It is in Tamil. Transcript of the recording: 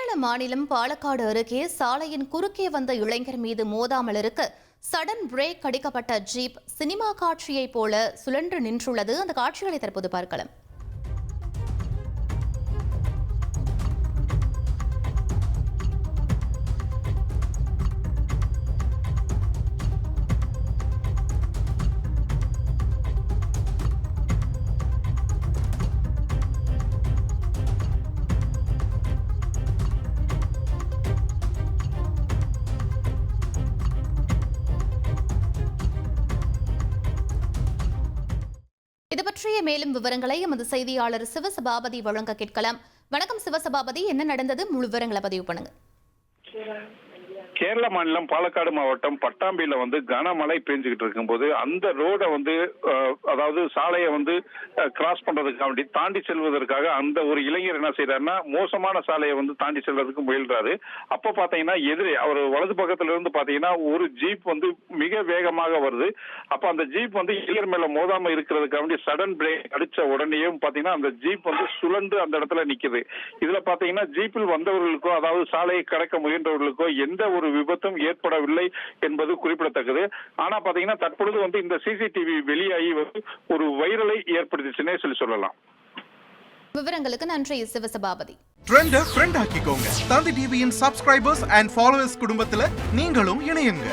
கேரள மாநிலம் பாலக்காடு அருகே சாலையின் குறுக்கே வந்த இளைஞர் மீது மோதாமல் இருக்க சடன் பிரேக் அடிக்கப்பட்ட ஜீப் சினிமா காட்சியைப் போல சுழன்று நின்றுள்ளது. அந்த காட்சிகளை தற்போது பார்க்கலாம். இது பற்றிய மேலும் விவரங்களை எமது செய்தியாளர் சிவசபாபதி வழங்க கேட்கலாம். வணக்கம் சிவசபாபதி, என்ன நடந்தது? முழு விவரங்களை பதிவு பண்ணுங்க. கேரள மாநிலம் பாலக்காடு மாவட்டம் பட்டாம்பியில கனமழை பெஞ்சுக்கிட்டு இருக்கும்போது அந்த ரோட அதாவது சாலையை கிராஸ் பண்றதுக்காக தாண்டி செல்வதற்காக அந்த ஒரு இளைஞர் என்ன செய்யறாருன்னா மோசமான சாலையை தாண்டி செல்வதற்கு முயல்றாரு. அப்ப பாத்தீங்கன்னா எதிரே அவர் வலது பக்கத்துல இருந்து பாத்தீங்கன்னா ஒரு ஜீப் மிக வேகமாக வருது. அப்ப அந்த ஜீப் இளைஞர் மேல மோதாம இருக்கிறதுக்காக சடன் பிரேக் அடிச்ச உடனேயும் பாத்தீங்கன்னா அந்த ஜீப் சுழன்று அந்த இடத்துல நிக்குது. இதுல பாத்தீங்கன்னா ஜீப்பில் வந்தவர்களுக்கோ அதாவது சாலையை கடக்க முயன்றவர்களுக்கோ எந்த ஒரு விபத்தும் ஏற்படவில்லை என்பது குறிப்பிடத்தக்கது. ஆனா பாத்தீங்கன்னா தற்பொழுது இந்த சிசிடிவி வெளியாகி ஒரு வைரலை ஏற்படுத்திச்சுன்னே சொல்லலாம். விவரங்களுக்கு நன்றி சிவசபாபதி. ட்ரெண்ட ஃப்ரெண்ட் ஆக்கிக்கோங்க. தந்தி டிவியின் சப்ஸ்கிரைபர்ஸ் அண்ட் ஃபாலோவர்ஸ் குடும்பத்துல நீங்களும் இணையுங்க.